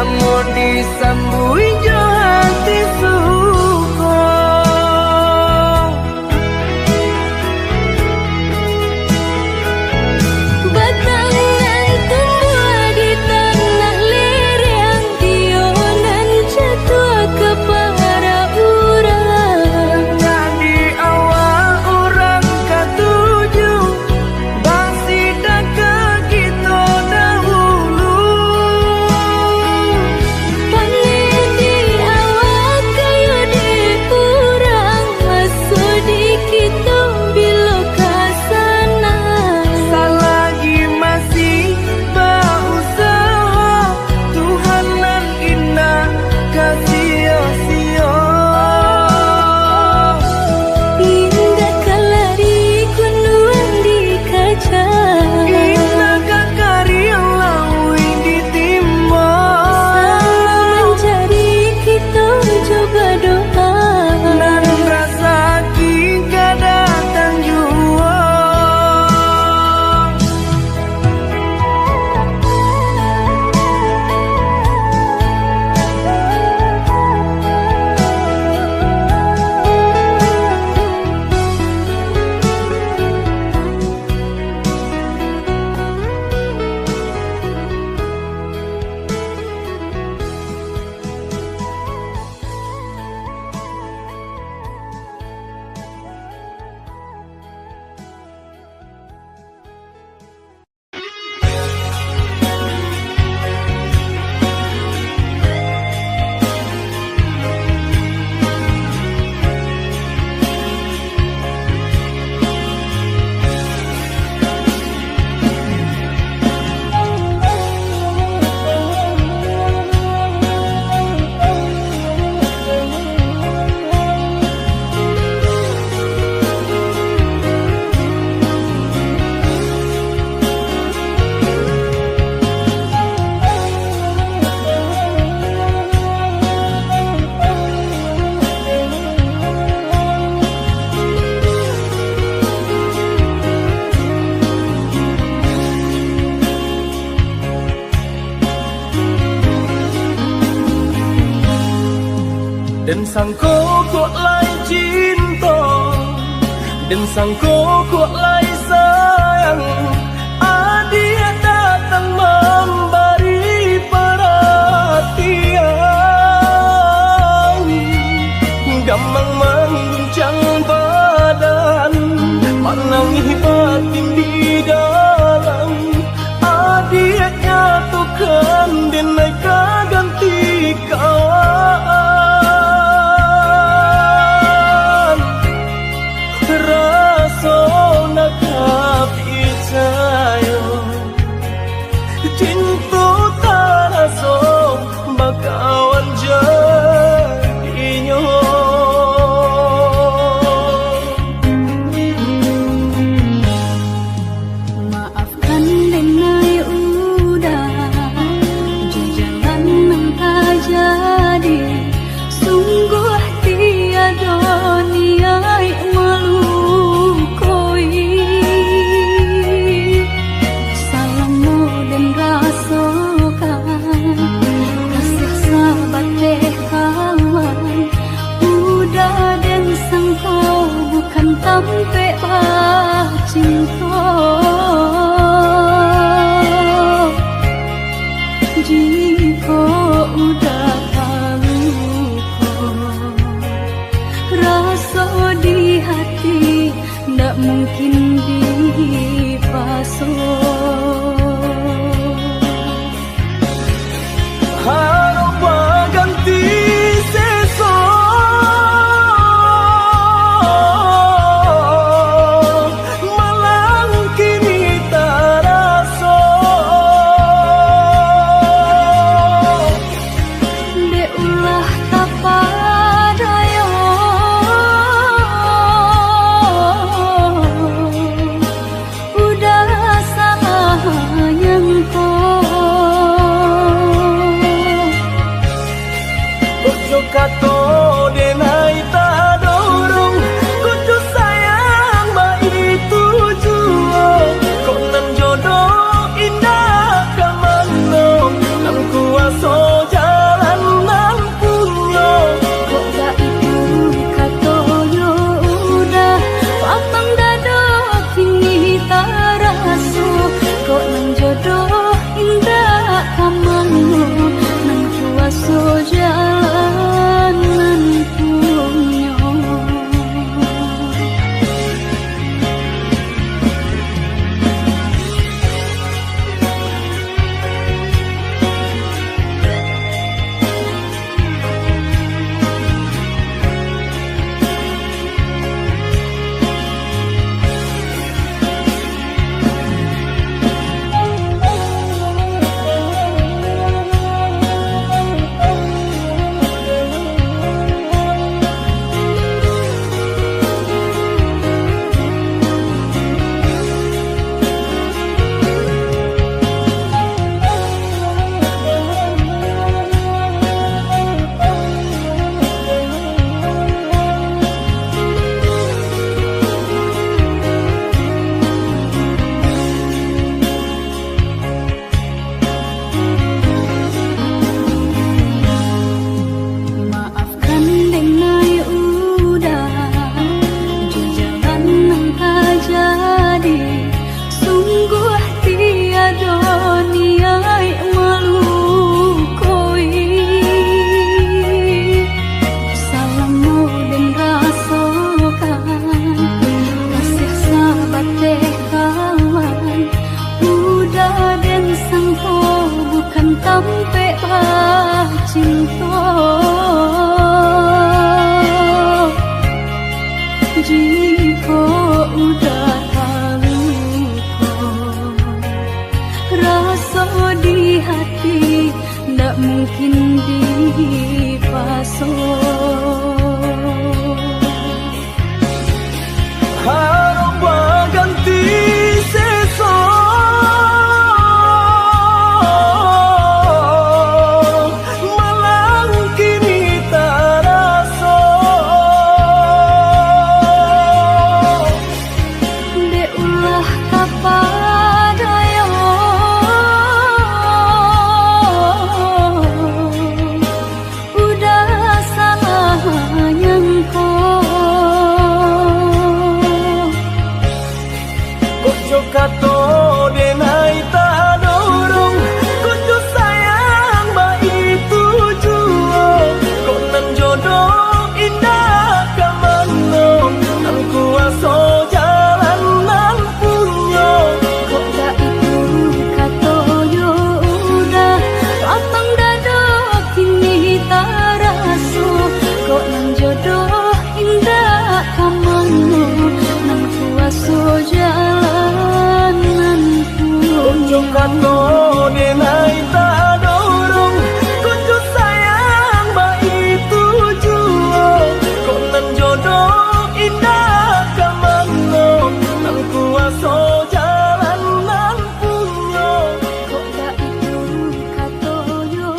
Namun disambui jo hati suko. Batangan tumbuh di tanah lereng, tionan jatuh ke para urang. Jadi awal orang katuju basida ke kita dahulu. Paling di awal kayu di urang, masuk di kita bila kasana. Selagi masih berusaha, Tuhan nan indah kasih-sia. Indah kalari kunuan di kaca, Indah kakari lawi di timur. selalu mencari kita coba doa. Nan rasa kita datang jua. Dan sangko kok lai cinta, dan sangko kok lai sayang. Adia datang memberi perhatian, gamang mengguncang badan, menangis batin di dalam. Adia nyatukan dan mereka ganti kawan. Rasa nak bicara di hati, ndak mungkin dipasung. Harap ganti sesok, malang kini terasa. Dek ulah kapadaya, udah salah nyangka. Kojo kato denai tak dorong, kojo sayang baik tujuan. Kok nan jodoh indah kamano, nan kuaso jalan nan punya. Kok gak itu kato yo udah lapang dado kini taraso. Kok nang jodoh indah kamano, nang kuaso jalan nan Kojo punya. kato denai tak dorong, kojo sayang baik tujuan. Kok nan jodoh indah kamano, nan kuaso jalan nan punya. Kok gak itu kato yo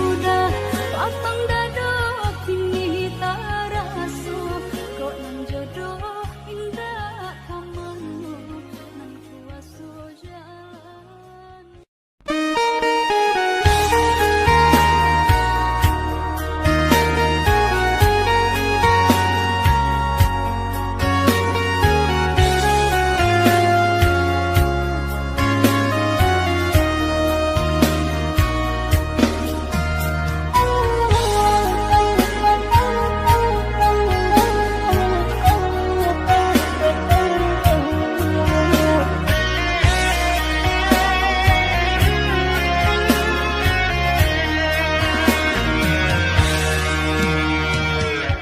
udah lapang dado kini taraso. Kok nang jodoh indah kamano, nang kuaso jalan.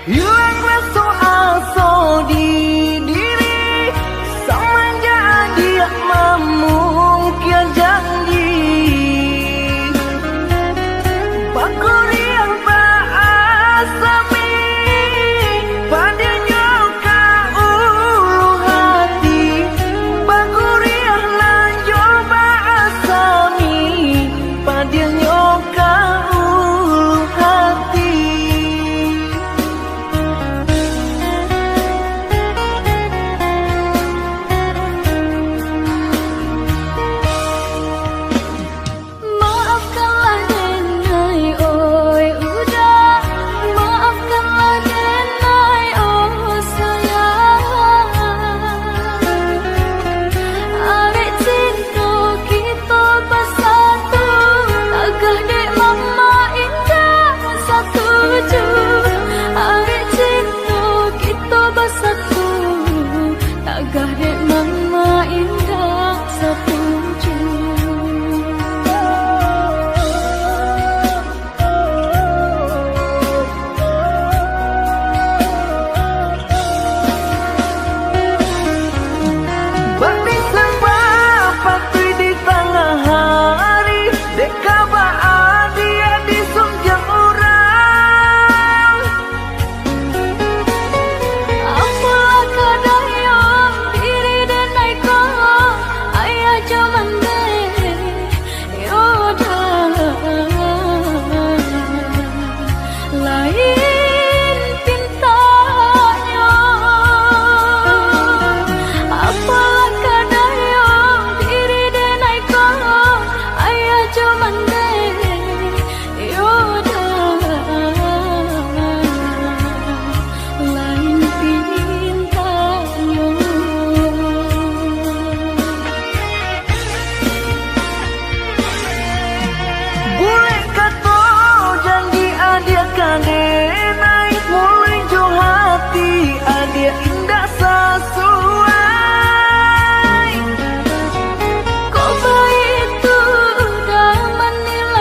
Hilang rasa asa di diri, semenjak dia memungkir janji. Bakul yang berasami, padanya ka ulu hati. Bakul yang lanjut berasami, padanya ka ulu hati. Maafkanlah denai oi udah, maafkanlah denai oh sayang. Arek cinta kita bersatu, agak dek mama indah setuju. Arek cinta kita bersatu, agak dek mama indah setuju. Bakti sebab pasti di tengah hari, deka baan dia di sunjang orang. Apa kadayang diri dan naiko ayah jaman deh yodah lain pintanya. Apa kadayang diri dan naiko ayah jaman deh yodah lain pintanya. Boleh kata janji adia kandenai, mulai jo hati adia indah sesuai. Kau baik tu dah menilai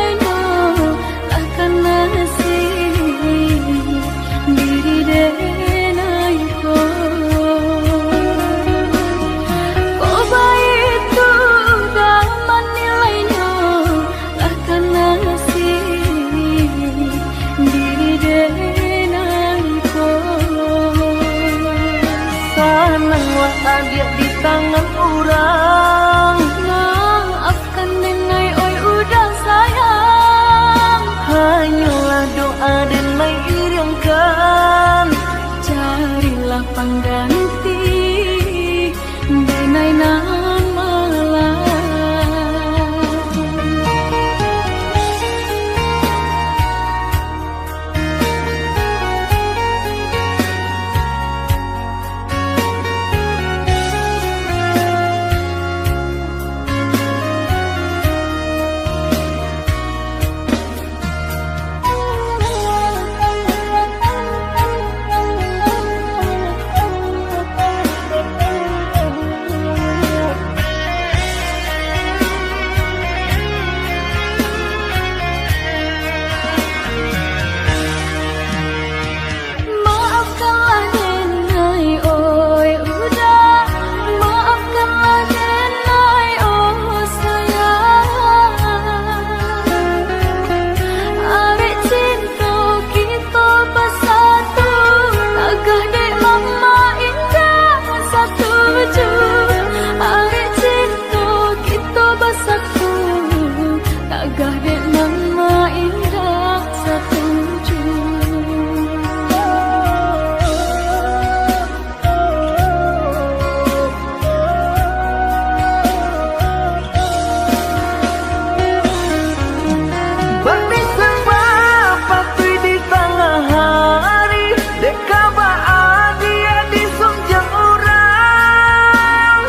gah dek nama indah setuju. Bakti sembah patui di tengah hari, dek kabaan dia di sungjang orang.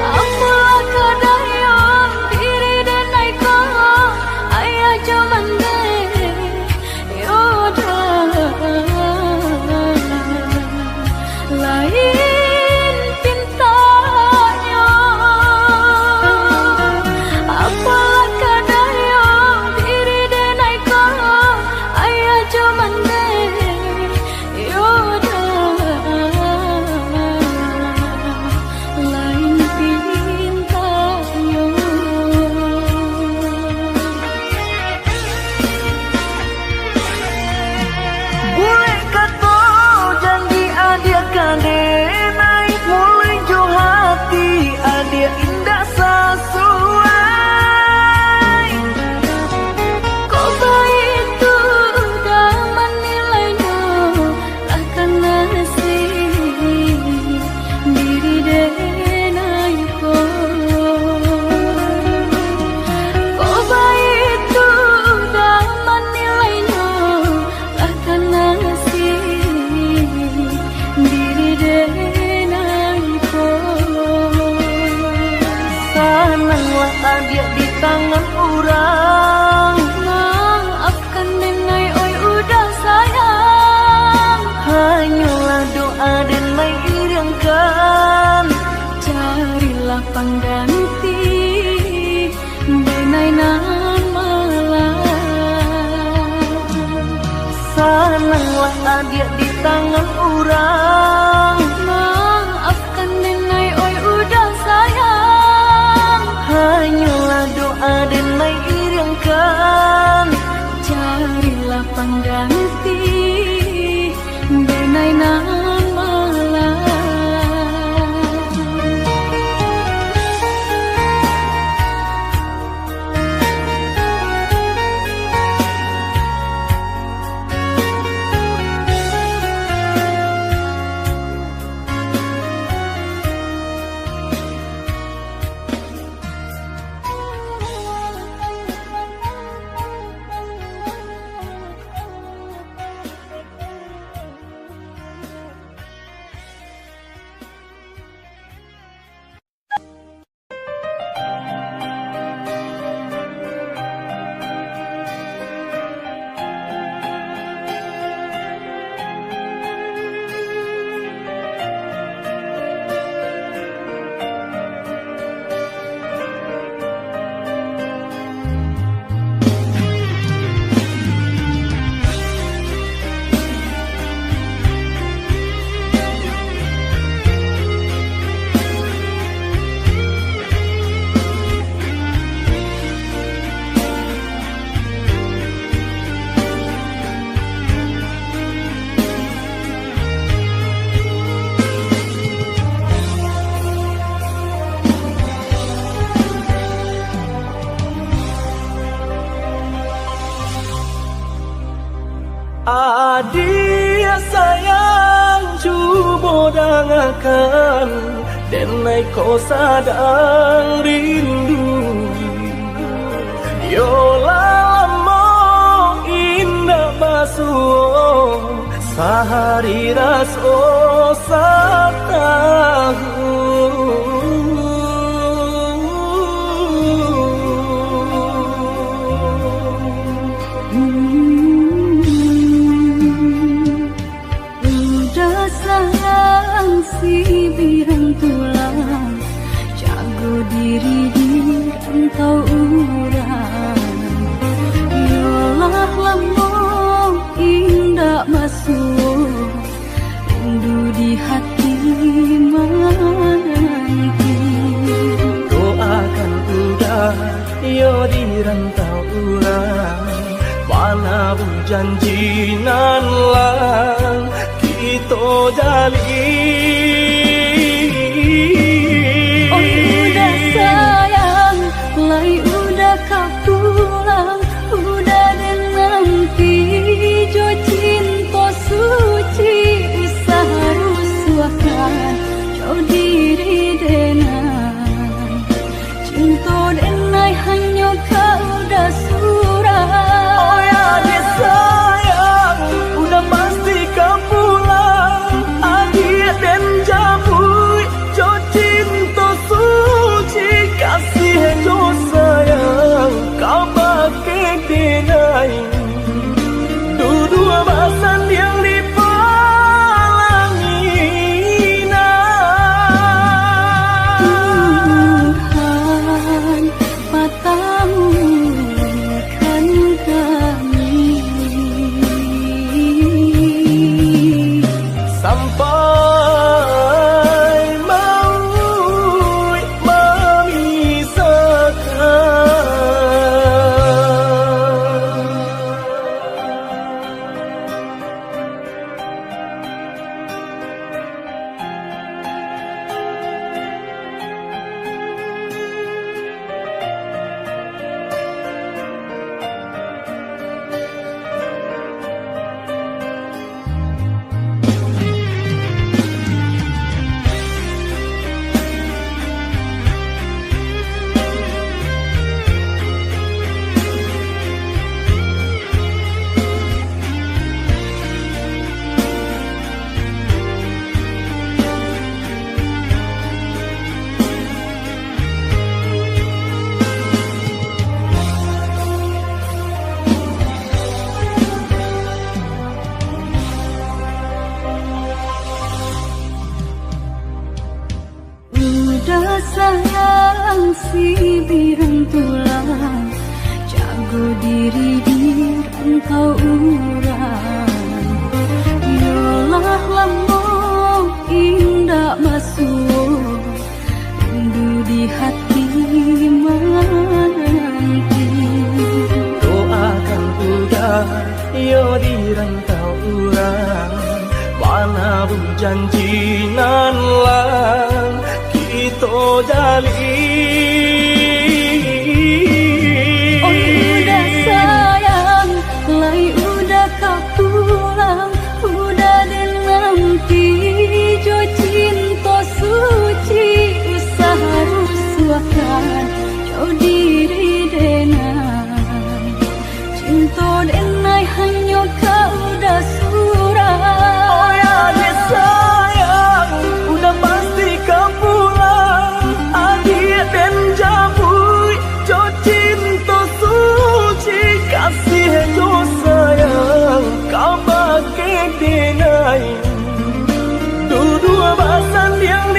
Apalah kadayong diri dan naiko ayah jaman dek yoda lain pintanya. Apalah kadayong diri dan naiko ayah jaman dek yoda lain pintanya. Boleh kata janji adia kane naik mulai jo hati adia indah sesuai. Kau baik itu dah menilainya lah karena diri denaiko. Kau baik itu dah menilainya lah karena diri denaiko. Sananglah adia di tangan orang, Maafkan dengai oi udah sayang. hanyalah doa dan mai iringkan. Carilah pengganti denai nan malam. Sananglah adia di tangan orang, Maafkan dengai oi udah sayang. hanyalah doa dan mai iringkan. Carilah pengganti denai nan malam. Adia sayang cuba dengarkan, dan naik kau sadang rindu. Yola lama indah basuh sehari raso Udah sayang si birang tulang, jago diri di rantau urang. Yolah lambung indah masuk, rindu di hati menanti. doakan udah yo di rantau urang, mana bu janji nan lang kita jali. Oh udah sayang lai udah kau pulang, udah dan nanti jo cinta suci usaha rusuhkan jauh diri denai cinta denai hanya kau dah surah. Oh ya dia sayang, udah pasti kau pulang. Adik dan jabui, jo cinta suci kasih jo sayang, kau pakai denai. Dua bahasan yang Tuhan patahkan kami sampai maut udah sayang si birang tulang jago diri di rantau urang. Yolah lambung indah masuk rindu di hati menanti. doakan udah yo di rantau urang, mana janji nan lang kita jalin. Oh udah sayang, lai udah kau pulang, udah dan nanti jo cinta suci usaha rusuhkan jauh diri denai cinta denai hanya kau dah surah. Oh ya dia sayang, udah pasti kau pulang. Adik dan jabui, jo cinta suci kasih jo sayang, kau pakai denai. Dua bahasan yang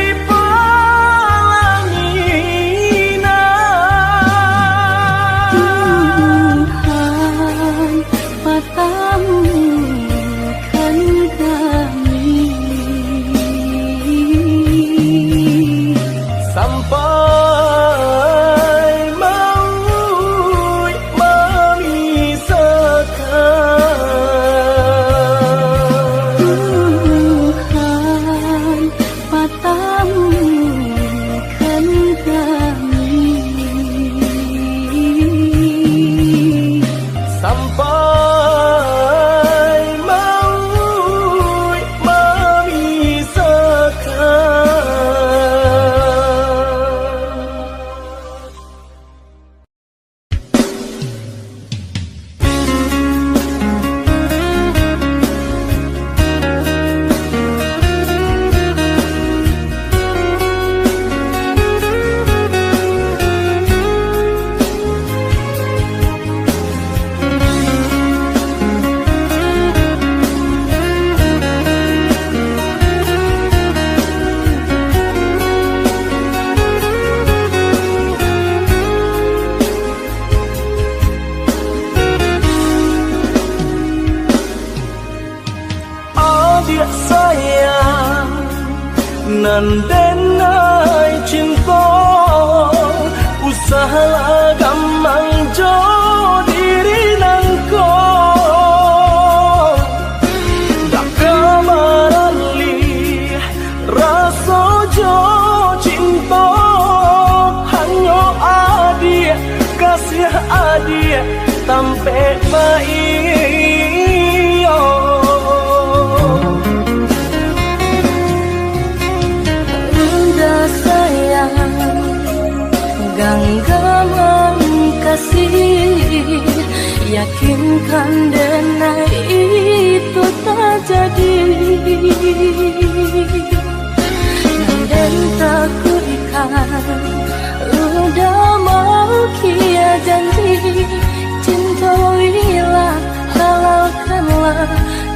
Tuhan patahkan kami sampai maut memisahkan. Tuhan patahkan kami Sampai maut adik sayang nan denai cinta usaha gamang jo diri nangko dak kamarali rasa jo cinta hanya adik kasih adik tampe maiyo. Udah sayang genggaman kasih, yakinkan denai itu tak jadi. Dan tak kuikan udah mau kia janji, cintailah halalkanlah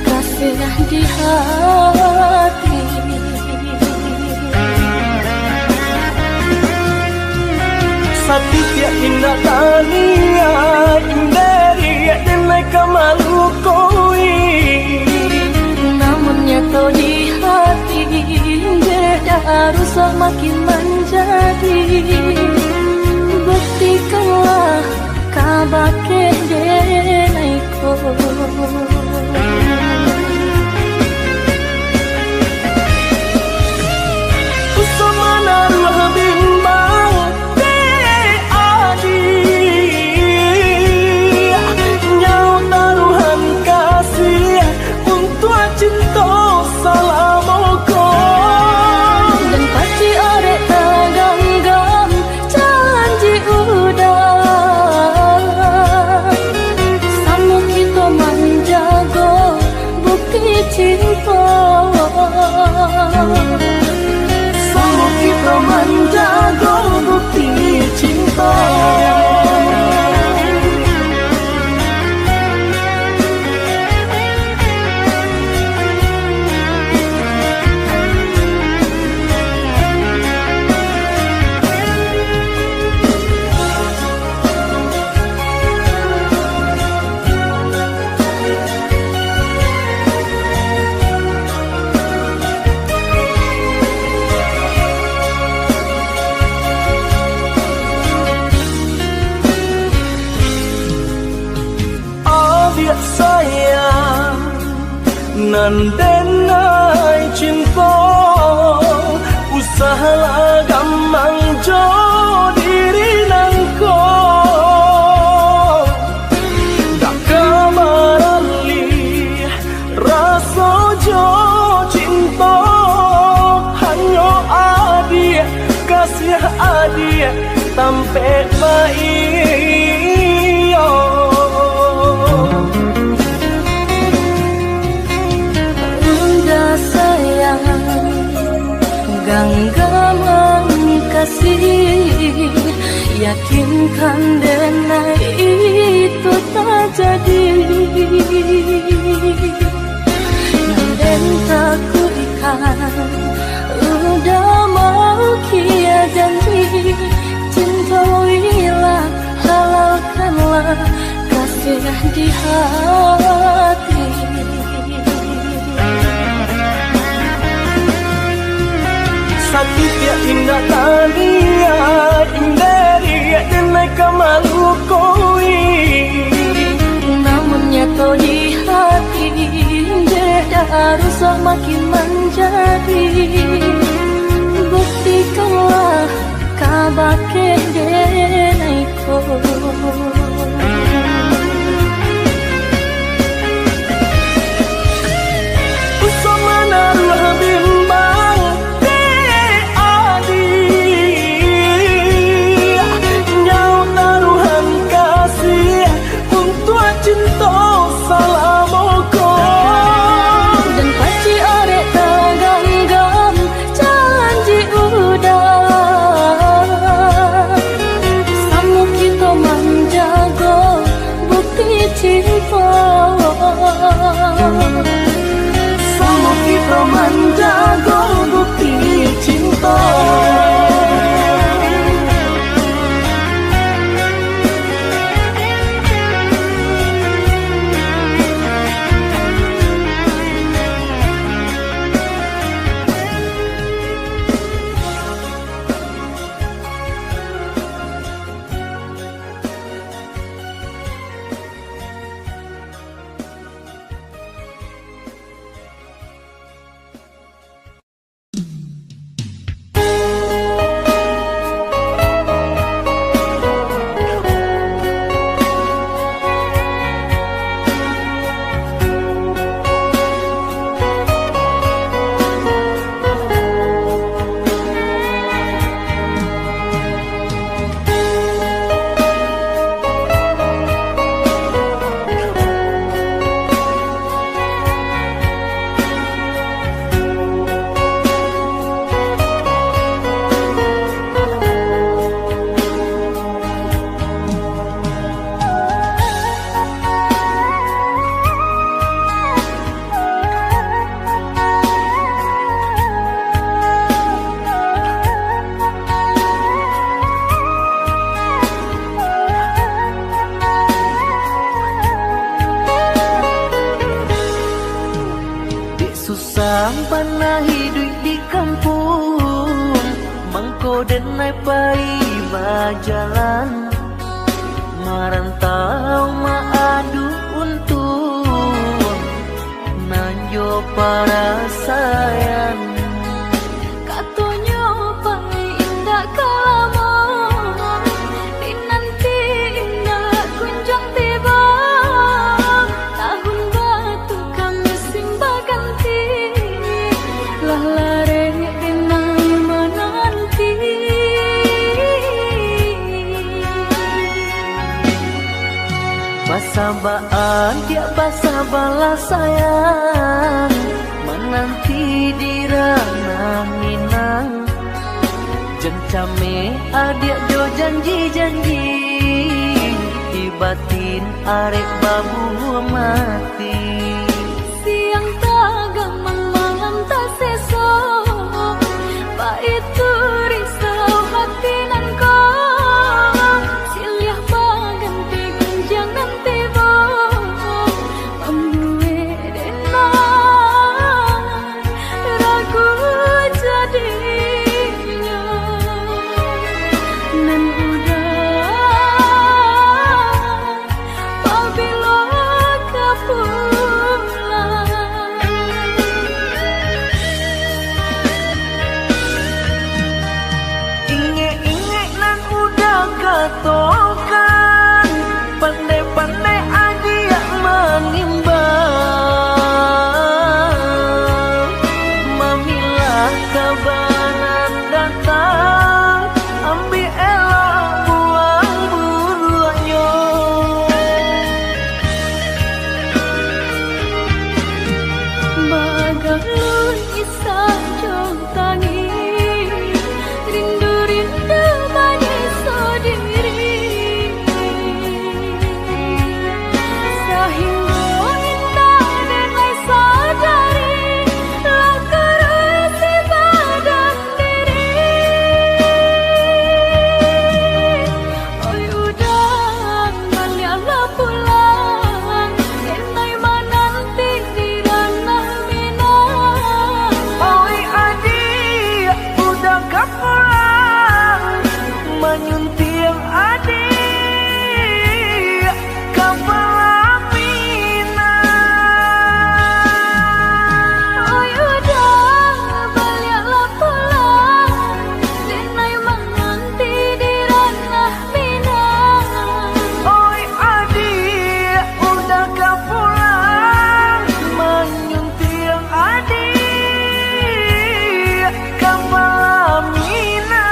kasih di hati. Satya indah tania inderi denai kamalu koi, Namun nyata di hati beda harus makin menjadi. Buktikanlah kabake denaiko. Usamana ruh bimbang de adi, nyau taruhan kasih untuk cinta salamoko. Dan pasti ada ganggam janji udah, sama kita menjaga bukti cinta. Sama kita menjaga bukti cinta. Sayang nan denai cinta, usahalah gampang jo diri nangko. Tak kamarali rasa jo cinta, hanya adik kasih adik tampe maiyo. Genggaman kasih, yakinkan denai itu tak jadi. Dan tak kuikan udah mau kia janji, cintailah halalkanlah kasih di hati. Satya indah tania inderi denai kamalu koi, Namun nyata di hati beda harus makin menjadi. Buktikanlah kabake denaiko. Usamana ruh bimbang de adi, nyau taruhan kasih untuk cinta salamoko. Dan pasti ada ganggam janji udah, sama kita menjaga bukti cinta. Sama kita menjaga bukti cinta. pernah hidup di kampung, mangko denai pai berjalan, merantau maadu untung, nanjo para sayang. Katonyo pai indah kalamo, dinanti indah kunjung tiba. Tahun batu kami simba ganti, lah lare denai menanti. Basabaan dia basabala sayang, menanti di ranah Minang. Jencame adik jo janji-janji, di batin arek babu mati. Siang tak gamang malam tak sesok, itu risau hati nan kau. Siliah baganti gunjang nanti bo, membuat denai ragu jadinya. Nan udah pabilo kapulang. Inge-inge nan udah katokan, pandai-pandai adia menimbang. Mamilah kabanan datang, ambil elok buang buruanyo. Bagalun isah jong tangi, rindu-rindu menyiso diri. Sahingga indah denai sadari, lah kerusi badan diri. Oi udah balialah pulang, denai menanti di ranah Minang. Oi adik, udah kapulang, menyunting adik kapal Minang. Oi udah balialah pulang, denai menanti di ranah Minang. Oi adik, udah kapulang, menyunting adik kapal Minang.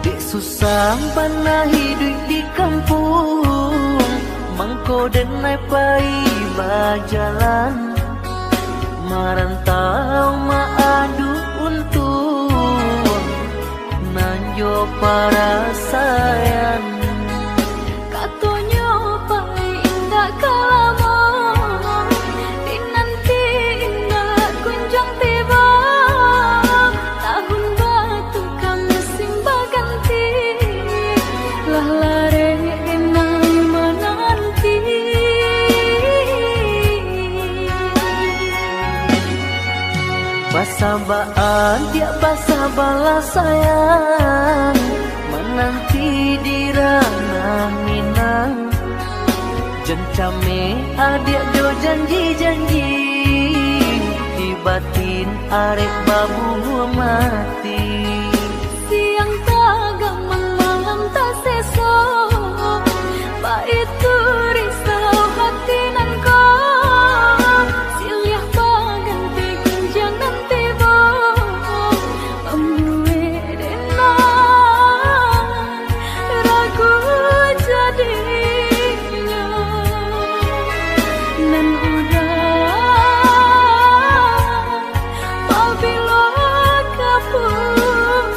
Dek susah pernah hidup di kampung, mangko denai pai berjalan, merantau maadu untung, nanjo para sayang. Katonyo pai indah kalamo, dinanti indah kunjung tiba. Tahun batu kami simba ganti, lah lare denai menanti. Basabaan dia basabala sayang, menanti di ranah Minang. Jencame adik jo janji-janji, di batin arek babu mati. Siang tak gamang malam tak seso, itu risau hati nan kau. Silih paganti kunjang nanti bo membuat denan ragu jadinya nan udah apabila kepulang.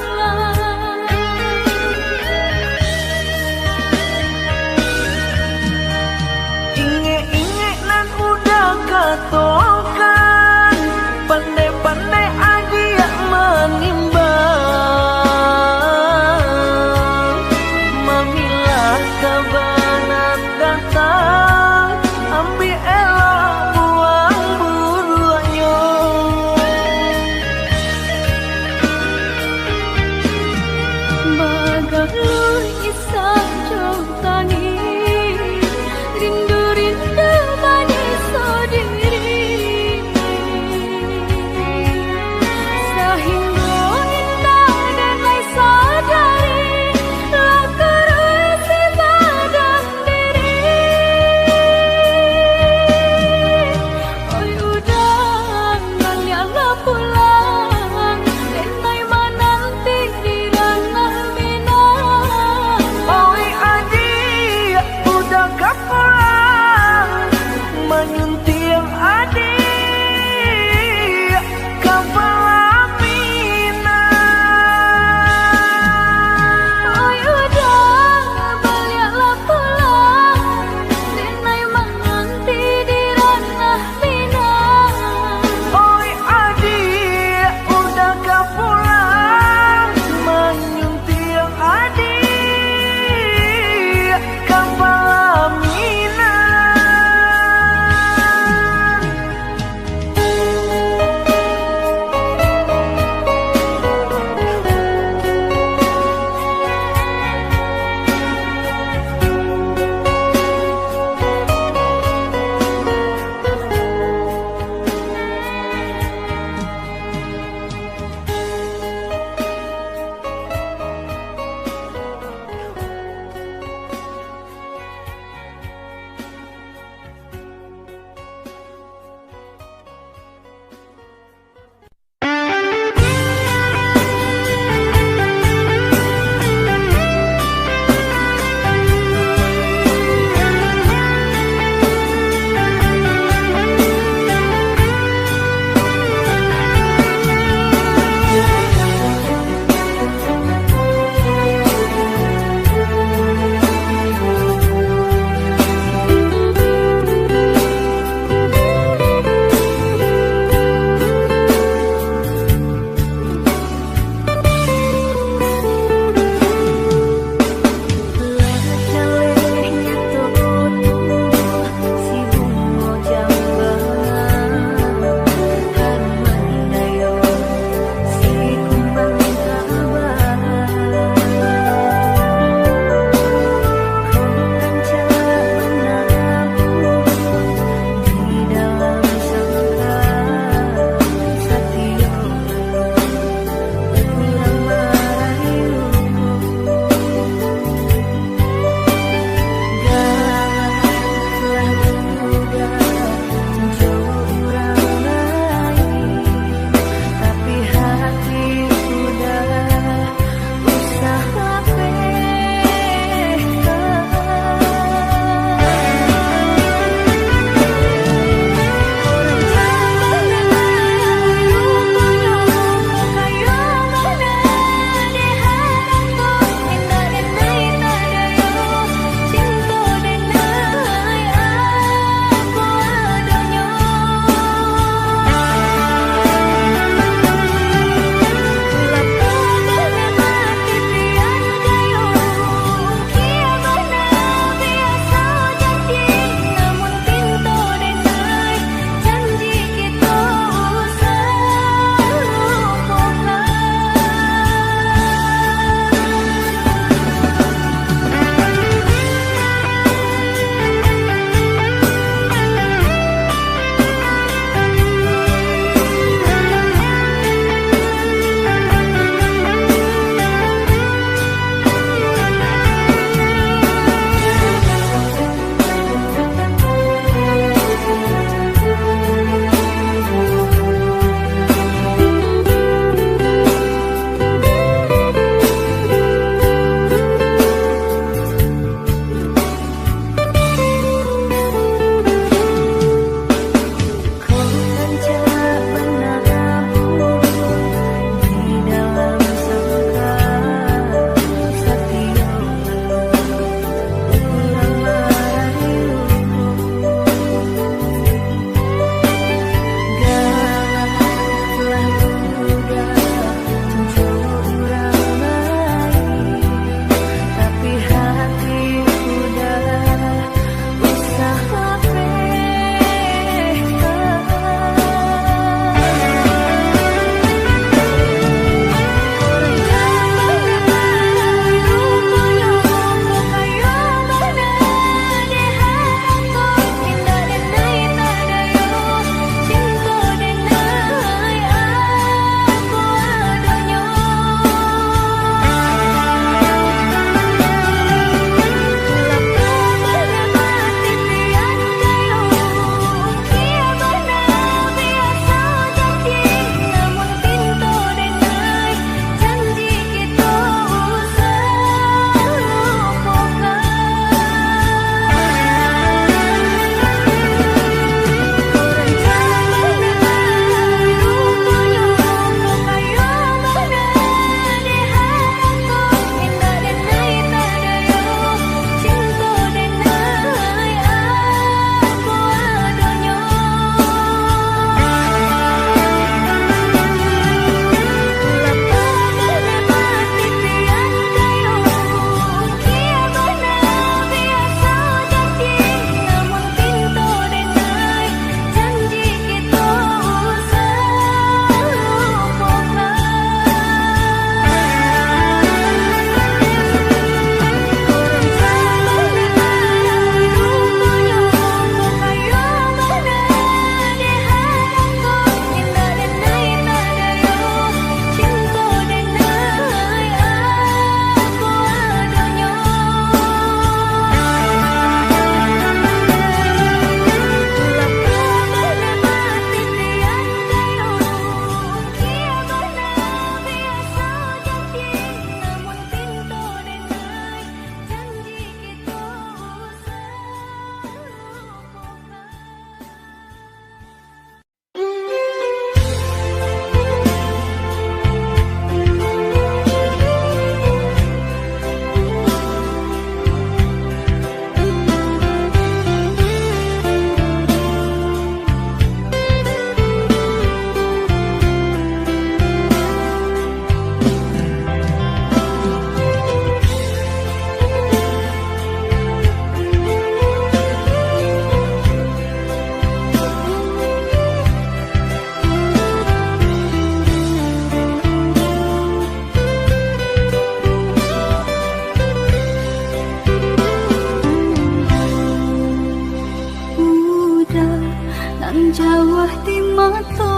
jauh di mata,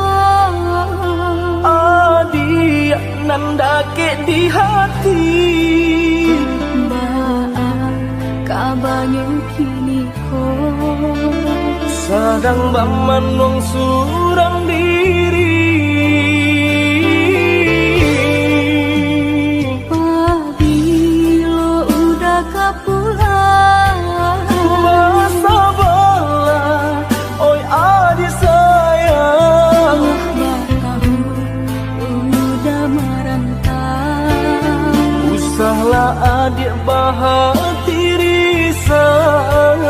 adi nandake di hati. Baang kabanyu kini ko Sadang baman wong surang diri. Pabilo udah kapulang, Masa bala, oi adi sayang. Bakamu udah merantau. Usahlah adik bahati risau,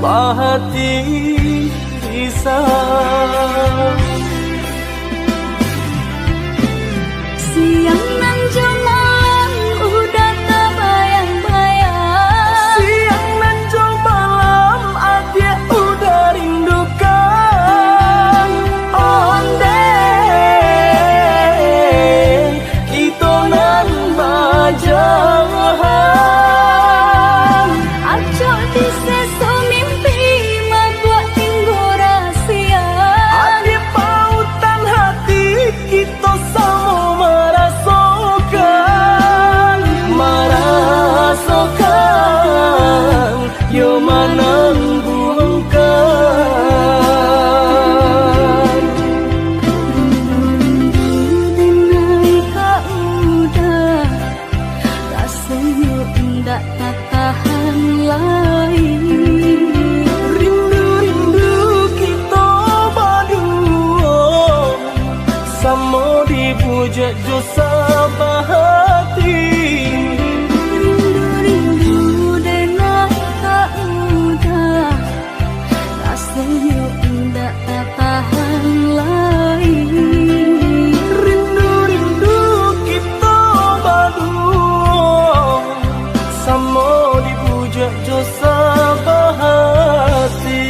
bahati risau. Siang nan malam udah tak bayang-bayang. Siang dan jauh malam adik udah rindukan. Ondeng kita nan bajahan. Acok di seso mimpi membuat tinggu rahasia. Adik pautan hati kita sama merasakan, yo manang buangkan. Denai ka udah, rasanya ndak tak tahan lagi. Rindu-rindu kita berdua, sama dipuja jo sabahati. Rindu-rindu denai ka udah, rasanya ndak tak tahan lagi. Rindu-rindu kita berdua, sama dipuja jo sabahati.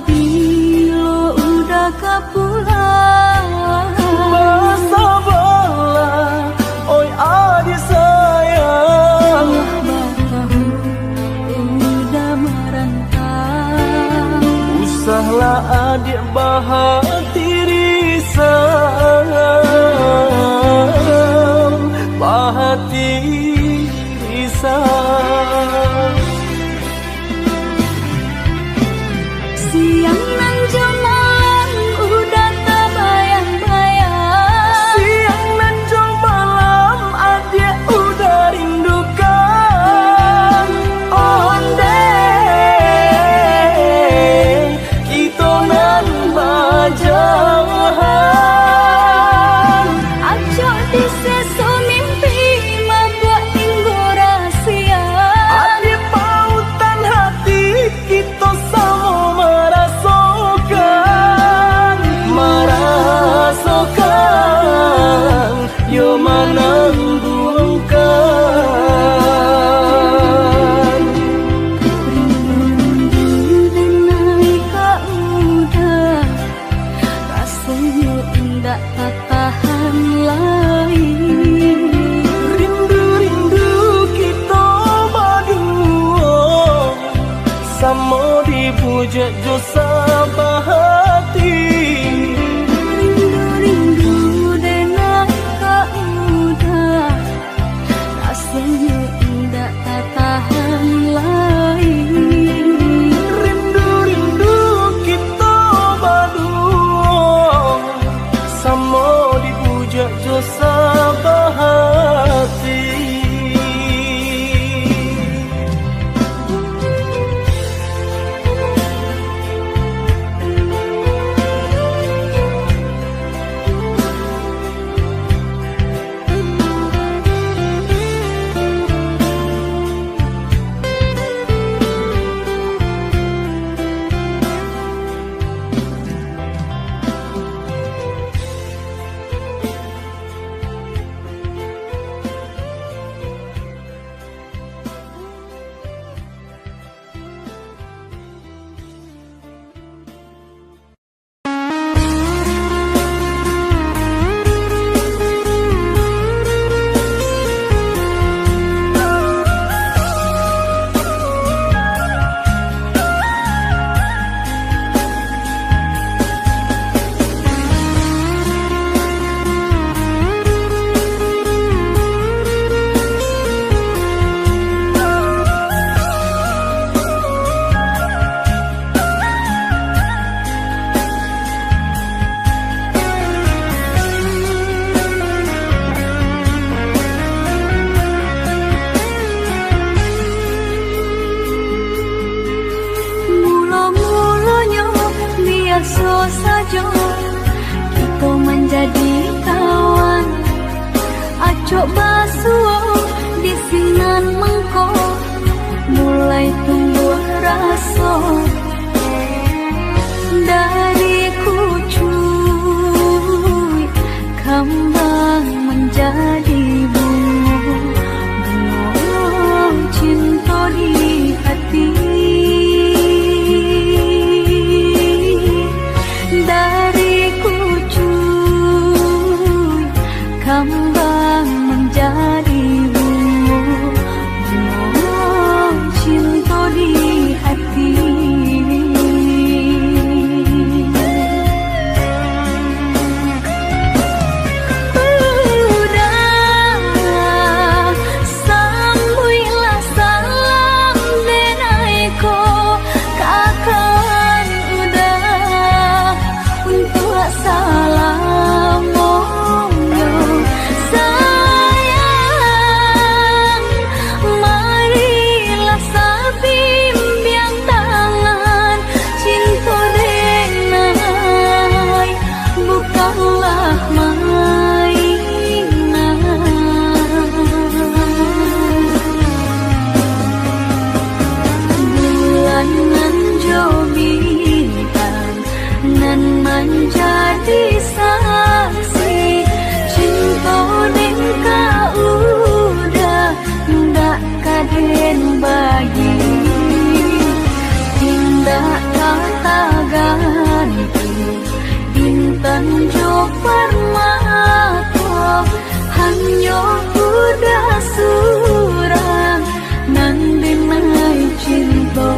Pabilo udah kapulang, Masa bala, oi adi sayang. Bakamu udah merantau. Usahlah adik bahati risau, bahati risau. Siang nan malam udah tak bayang-bayang. Siang dan jauh malam adik udah rindukan. Ondeng kita nan bajahan. Acok di seso mimpi membuat tinggu rahasia. Adik pautan hati kita sama merasakan, yo manang buangkan. Rindu denai ka udah, rasanya ndak tak tahan lagi. Rindu-rindu kita berdua, sama dipuja jo sabahati. Rindu denai ka udah, rasanya ndak tak tahan lagi. Rindu-rindu kita berdua, sama dipuja jo sabahati. Jo kita menjadi kawan. Acok basuh di sinan mengko mulai tumbuh rasa dari kucuy kembang menjadi bunga cinta di hati. Dari kucuy kembang menjadi bunga cinta di hati. Menjadi saksi cinta ning kaudah ndak kaden bagi tindak kata ganti intan jo permata hanya udah surang nan denai cinta.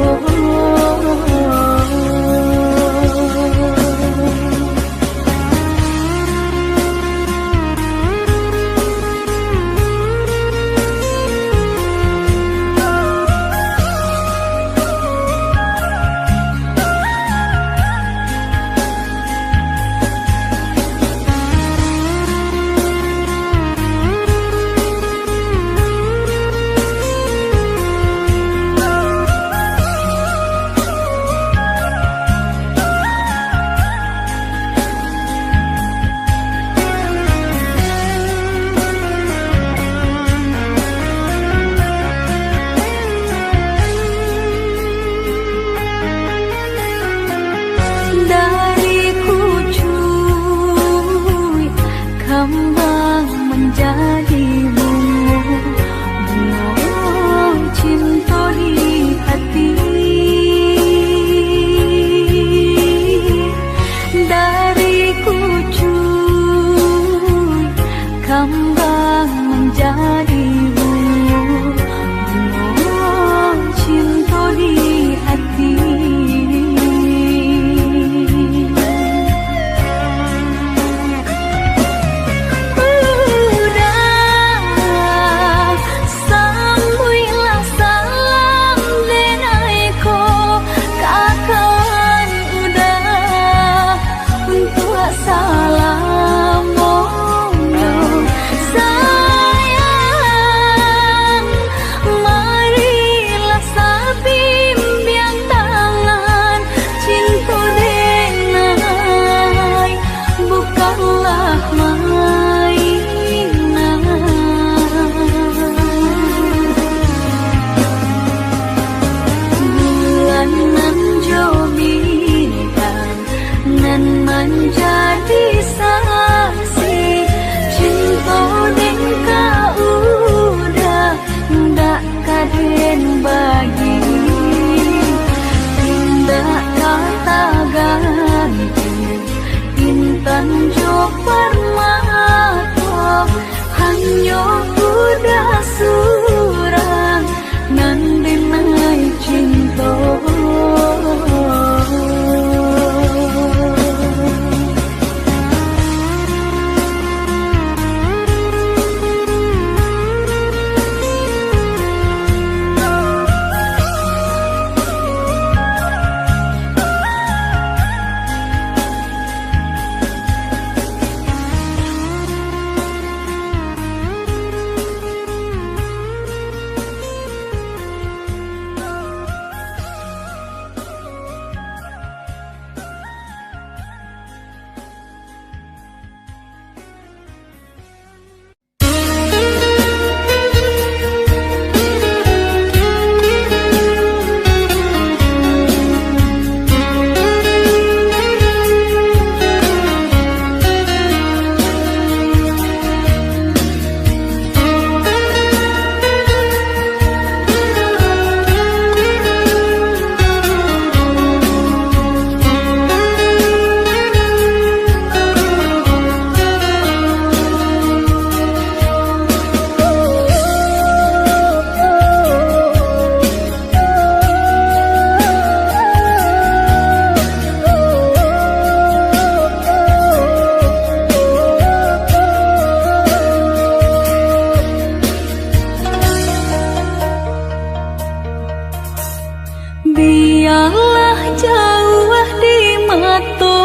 Biarlah jauh di mata,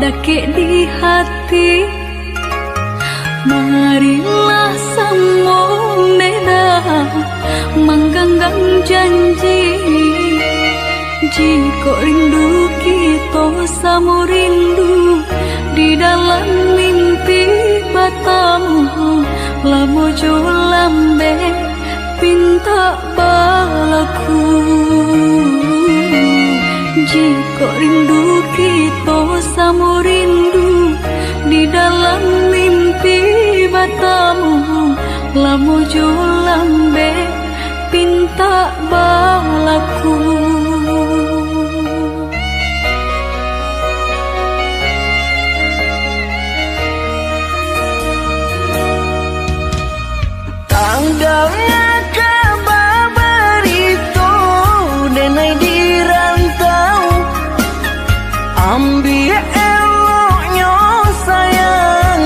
dakik di hati. Marilah semua beda, mengganggang janji. Jika rindu kita sama rindu di dalam mimpi batamu, lamo jo lambe pinta balaku. Jika rindu kita sama rindu di dalam mimpi batamu, lamo jo lambe pinta balaku. Tanggalnya kabar itu denai di rantau, ambil eloknya sayang,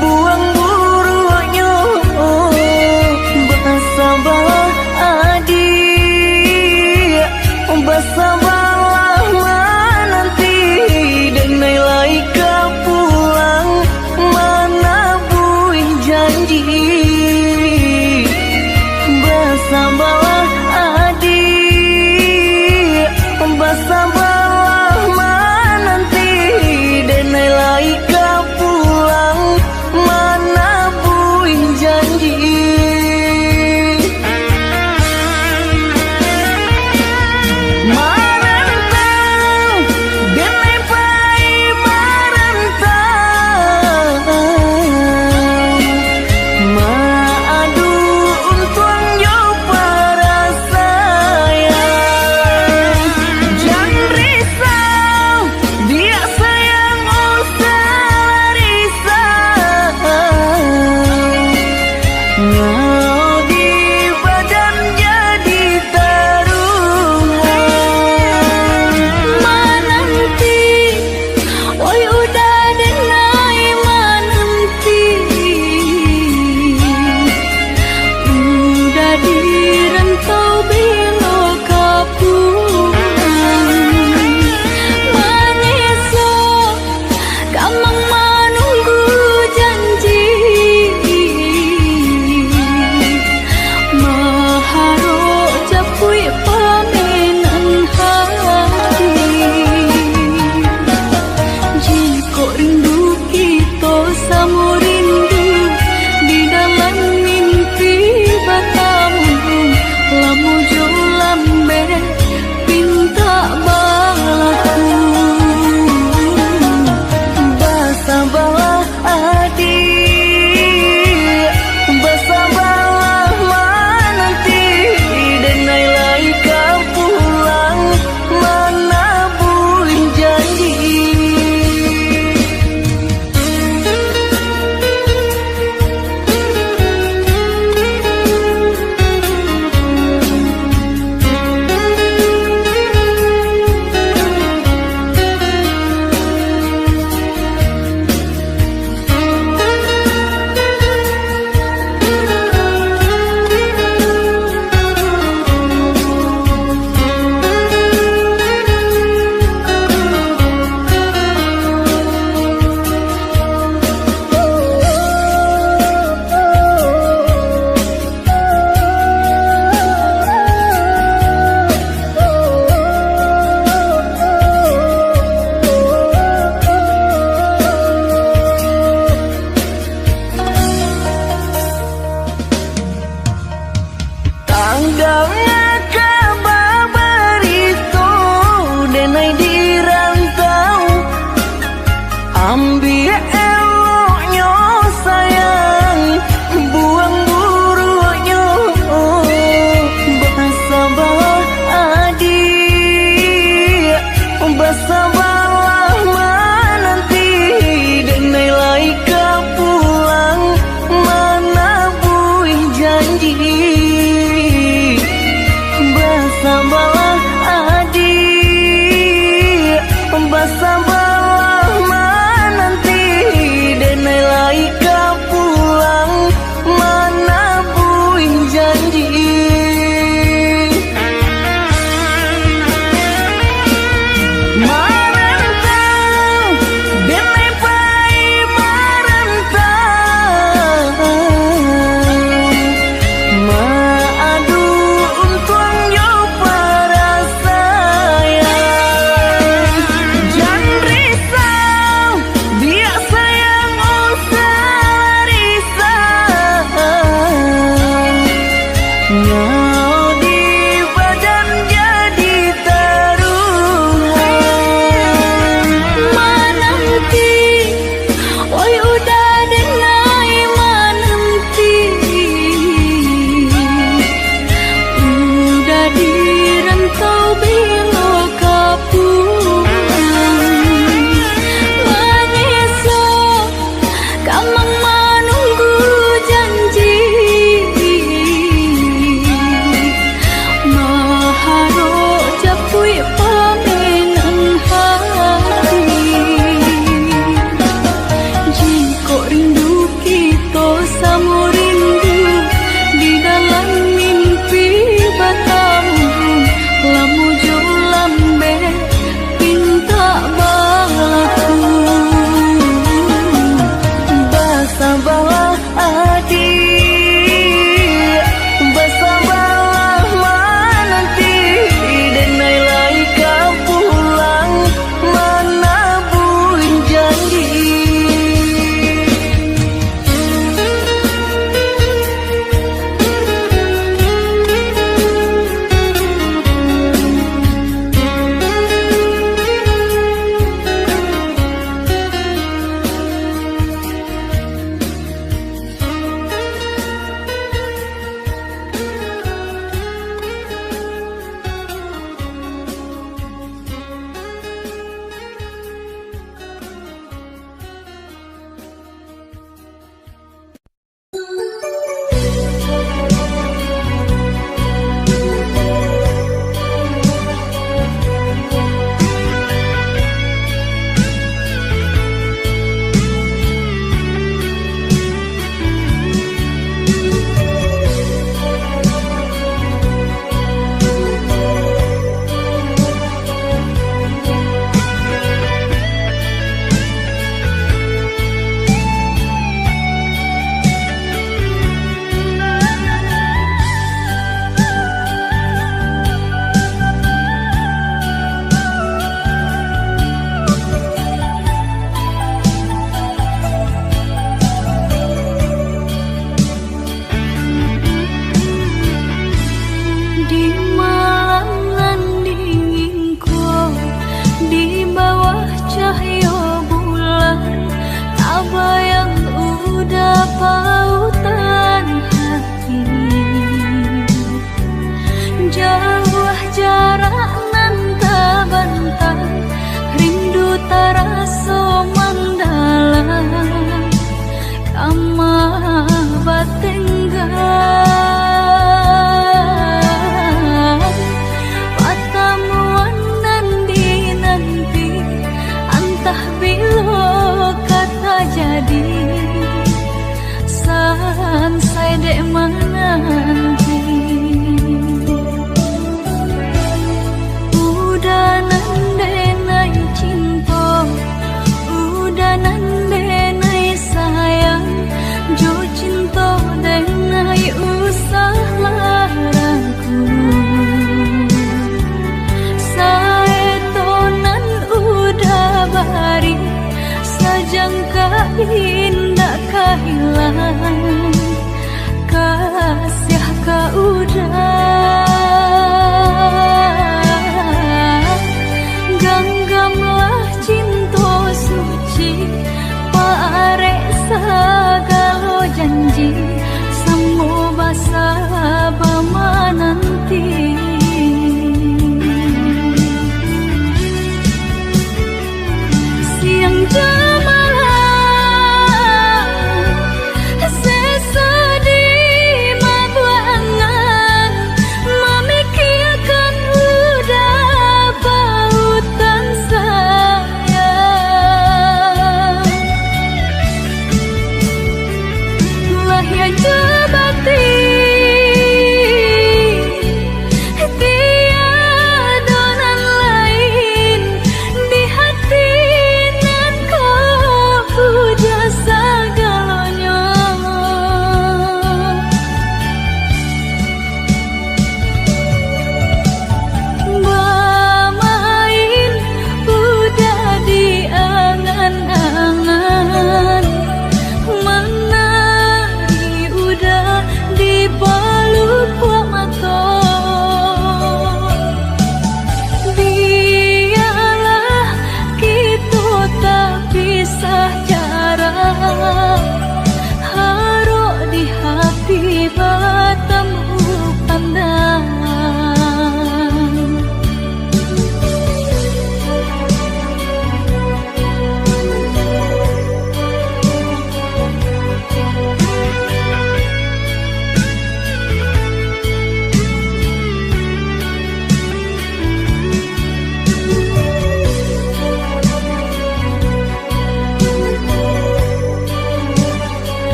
buang buruknya. Bersabar adik,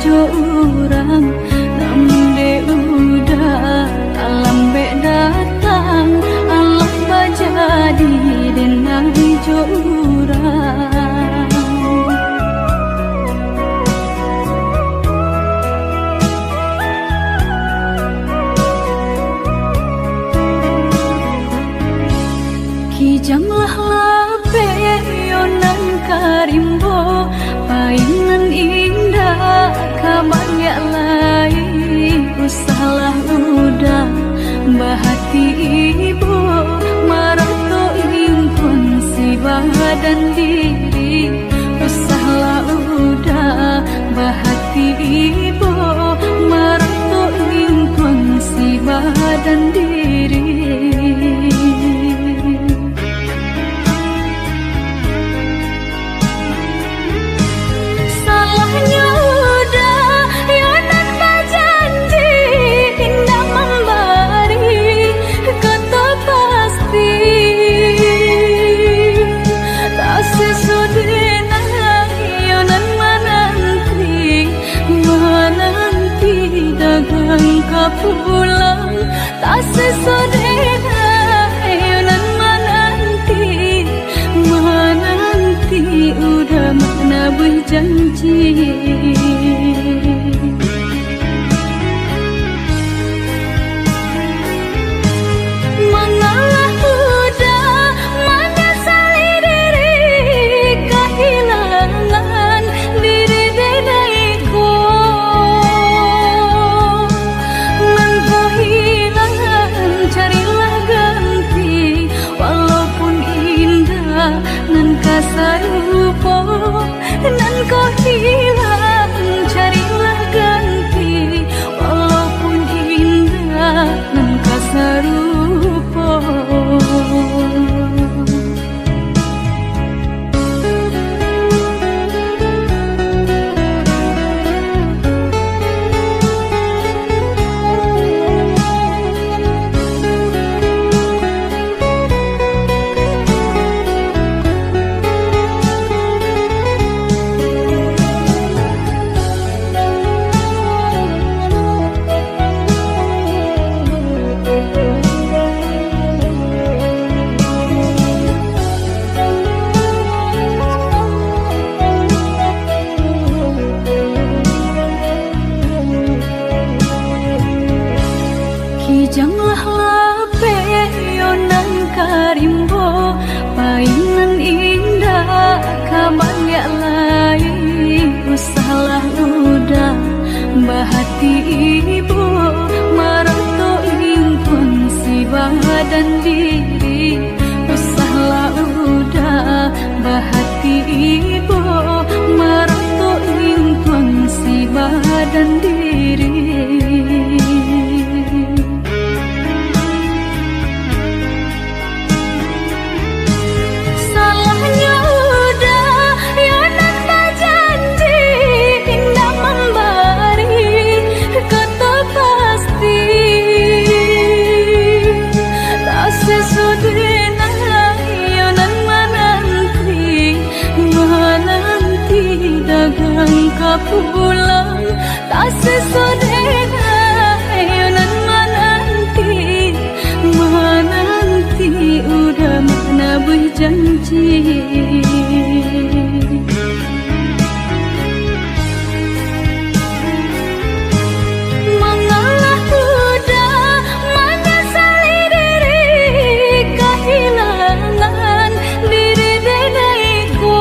jo urang namde udah alam be datang Allah bajadi denang jo urang kijanglah lape yonan karimbo painan indah kabaya lain usahlah udah bahati ibu marato impun si badan diri usahlah udah bahati ibu marato impun si badan diri pulang tak sesodena ayonan menanti udah mana berjanji mengalah udah menyesali diri kehilangan diri denaiku nan kasarupo nan kau hilang carilah ganti walaupun indah nan kasarupo kijanglah lape yonan karimbo painan indah kabaya lain usahlah udah bahati ibu marato impun si badan diri usahlah udah bahati ibu marato impun si badan diri pulang tak sesodena ayonan menanti udah mana berjanji mengalah udah menyesali diri kehilangan diri denaiku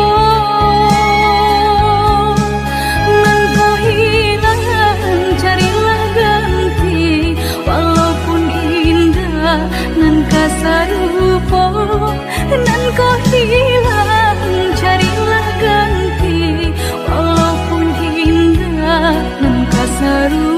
nan kasarupo nan kau hilang carilah ganti walaupun indah nan kasarupo